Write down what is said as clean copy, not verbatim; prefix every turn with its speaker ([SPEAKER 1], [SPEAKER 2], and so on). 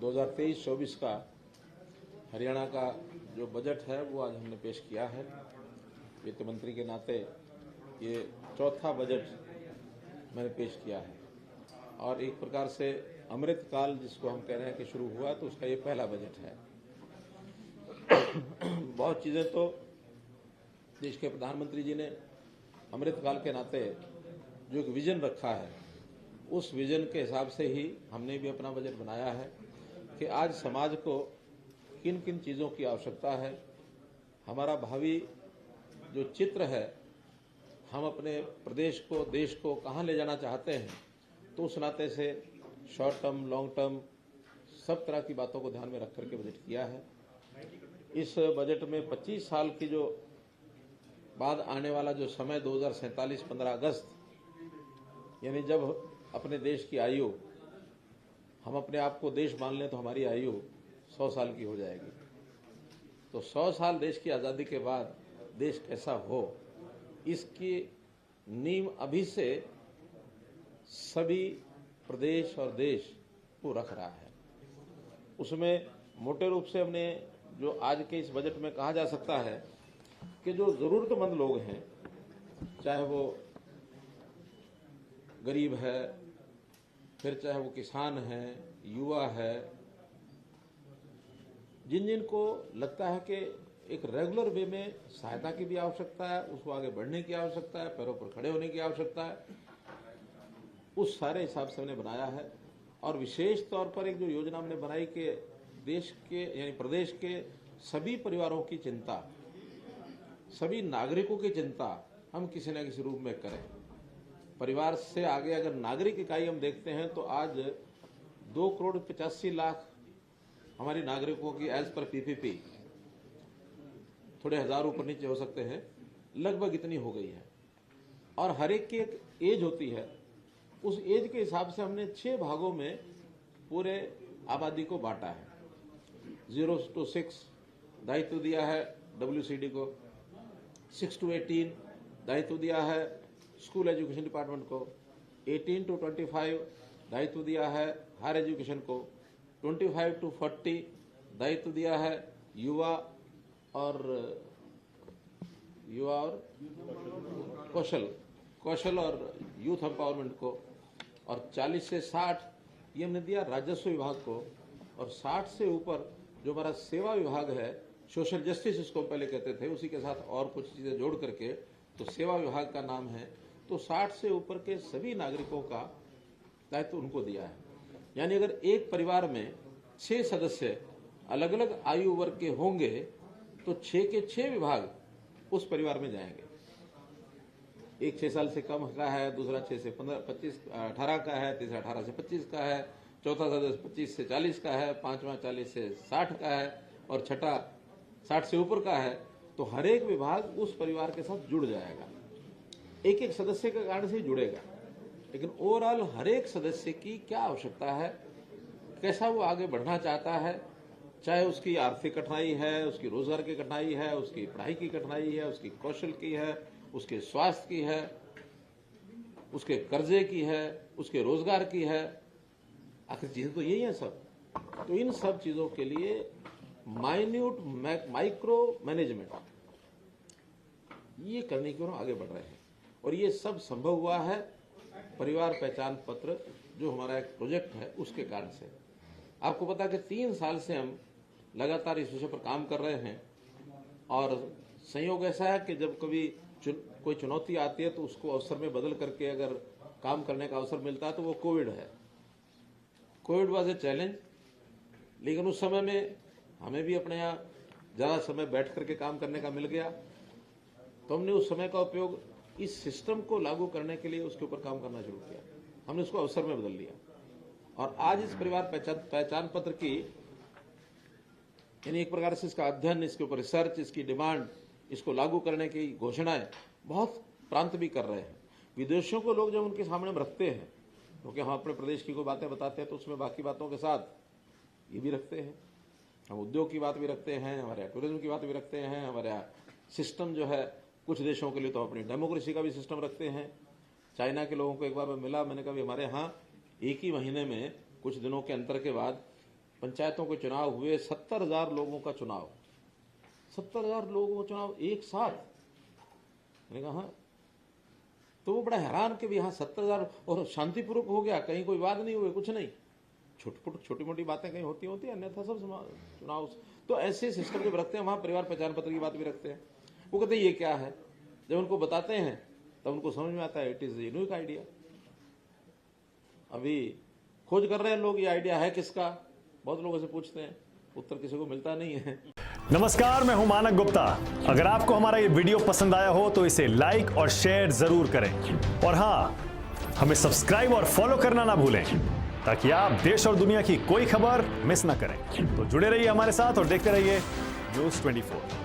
[SPEAKER 1] 2023-24 का हरियाणा का जो बजट है वो आज हमने पेश किया है। वित्त मंत्री के नाते ये चौथा बजट मैंने पेश किया है और एक प्रकार से अमृत काल जिसको हम कह रहे हैं कि शुरू हुआ तो उसका ये पहला बजट है। बहुत चीज़ें तो देश के प्रधानमंत्री जी ने अमृत काल के नाते जो एक विजन रखा है उस विजन के हिसाब से ही हमने भी अपना बजट बनाया है कि आज समाज को किन किन चीज़ों की आवश्यकता है, हमारा भावी जो चित्र है, हम अपने प्रदेश को, देश को कहाँ ले जाना चाहते हैं, तो उस नाते से शॉर्ट टर्म, लॉन्ग टर्म सब तरह की बातों को ध्यान में रख करके बजट किया है। इस बजट में 25 साल की जो बाद आने वाला जो समय 2047 15 अगस्त यानी जब अपने देश की आयु, हम अपने आप को देश मान लें तो हमारी आयु 100 साल की हो जाएगी। तो 100 साल देश की आज़ादी के बाद देश कैसा हो, इसकी नींव अभी से सभी प्रदेश और देश को रख रहा है। उसमें मोटे रूप से हमने जो आज के इस बजट में कहा जा सकता है कि जो ज़रूरतमंद लोग हैं, चाहे वो गरीब है, फिर चाहे वो किसान है, युवा है, जिन जिन को लगता है कि एक रेगुलर वे में सहायता की भी आवश्यकता है, उसको आगे बढ़ने की आवश्यकता है, पैरों पर खड़े होने की आवश्यकता है, उस सारे हिसाब से हमने बनाया है। और विशेष तौर पर एक जो योजना हमने बनाई कि देश के यानी प्रदेश के सभी परिवारों की चिंता, सभी नागरिकों की चिंता हम किसी न किसी रूप में करें। परिवार से आगे अगर नागरिक इकाई हम देखते हैं तो आज 2,85,00,000 हमारी नागरिकों की एज पर पीपीपी, थोड़े हजार ऊपर नीचे हो सकते हैं, लगभग इतनी हो गई है। और हर एक की एक एज होती है, उस एज के हिसाब से हमने 6 भागों में पूरे आबादी को बांटा है। 0 to 6 दायित्व दिया है WCD को, 6 to 18 दायित्व दिया है स्कूल एजुकेशन डिपार्टमेंट को, 18 to 25 दायित्व दिया है हायर एजुकेशन को, 25 to 40 दायित्व दिया है युवा और कौशल और यूथ एम्पावरमेंट को, और 40 से 60 ये हमने दिया राजस्व विभाग को, और 60 से ऊपर जो हमारा सेवा विभाग है, सोशल जस्टिस इसको पहले कहते थे, उसी के साथ और कुछ चीज़ें जोड़ करके तो सेवा विभाग का नाम है, तो 60 से ऊपर के सभी नागरिकों का दायित्व उनको दिया है। यानी अगर एक परिवार में 6 सदस्य अलग अलग आयु वर्ग के होंगे तो 6 के 6 विभाग उस परिवार में जाएंगे। एक 6 साल से कम का है, दूसरा 6 से 18 का है, तीसरा 18 से 25 का है, चौथा सदस्य 25 से 40 का है, पांचवा 40 से 60 का है और छठा 60 से ऊपर का है। तो हर एक विभाग उस परिवार के साथ जुड़ जाएगा, एक एक सदस्य के कारण से जुड़ेगा, लेकिन ओवरऑल हर एक सदस्य की क्या आवश्यकता है, कैसा वो आगे बढ़ना चाहता है, चाहे उसकी आर्थिक कठिनाई है, उसकी रोजगार की कठिनाई है, उसकी पढ़ाई की कठिनाई है, उसकी कौशल की है, उसके स्वास्थ्य की है, उसके कर्जे की है, उसके रोजगार की है, आखिर चीजें तो यही है सब। तो इन सब चीजों के लिए माइन्यूट माइक्रो मैनेजमेंट ये करने की ओर आगे बढ़ रहे हैं, और ये सब संभव हुआ है परिवार पहचान पत्र जो हमारा एक प्रोजेक्ट है उसके कारण से। आपको पता है कि 3 साल से हम लगातार इस विषय पर काम कर रहे हैं, और संयोग ऐसा है कि जब कभी कोई चुनौती आती है तो उसको अवसर में बदल करके अगर काम करने का अवसर मिलता है तो वो कोविड है। कोविड वॉज ए चैलेंज, लेकिन उस समय में हमें भी अपने यहाँ ज़्यादा समय बैठ करके काम करने का मिल गया, तो हमने उस समय का उपयोग इस सिस्टम को लागू करने के लिए उसके ऊपर काम करना शुरू किया। हमने उसको अवसर में बदल लिया, और आज इस परिवार पहचान पत्र की यानी एक प्रकार से इसका अध्ययन, इसके ऊपर रिसर्च, इसकी डिमांड, इसको लागू करने की घोषणाएं बहुत प्रांत भी कर रहे हैं। विदेशों को लोग जब उनके सामने हम रखते हैं, क्योंकि हम अपने प्रदेश की कोई बातें बताते हैं तो उसमें बाकी बातों के साथ ये भी रखते हैं, हम उद्योग की बात भी रखते हैं, हमारे टूरिज्म की बात भी रखते हैं, हमारा सिस्टम जो है कुछ देशों के लिए तो अपनी डेमोक्रेसी का भी सिस्टम रखते हैं। चाइना के लोगों को एक बार मैं मिला, मैंने कहा हमारे यहाँ एक ही महीने में कुछ दिनों के अंतर के बाद पंचायतों के चुनाव हुए, 70,000 लोगों का चुनाव, 70,000 लोगों का चुनाव एक साथ। मैंने कहा हाँ। तो वो बड़ा हैरान कि यहाँ 70,000 और शांतिपूर्वक हो गया, कहीं कोई वाद नहीं हुए, कुछ नहीं, छोटी मोटी बातें कहीं होती होती है, अन्यथा सब चुनाव। तो ऐसे सिस्टम जब रखते हैं, वहां परिवार पहचान पत्र की बात भी रखते हैं। वो कहते हैं ये क्या है, जब उनको बताते हैं तब उनको समझ में आता है इट इज यूनिक आइडिया। अभी खोज कर रहे हैं लोग, ये आइडिया है किसका, बहुत लोगों से पूछते हैं, उत्तर किसी को मिलता नहीं है।
[SPEAKER 2] नमस्कार, मैं हूं मानक गुप्ता। अगर आपको हमारा ये वीडियो पसंद आया हो तो इसे लाइक और शेयर जरूर करें, और हाँ, हमें सब्सक्राइब और फॉलो करना ना भूलें ताकि आप देश और दुनिया की कोई खबर मिस ना करें। तो जुड़े रहिए हमारे साथ और देखते रहिए न्यूज़ 24।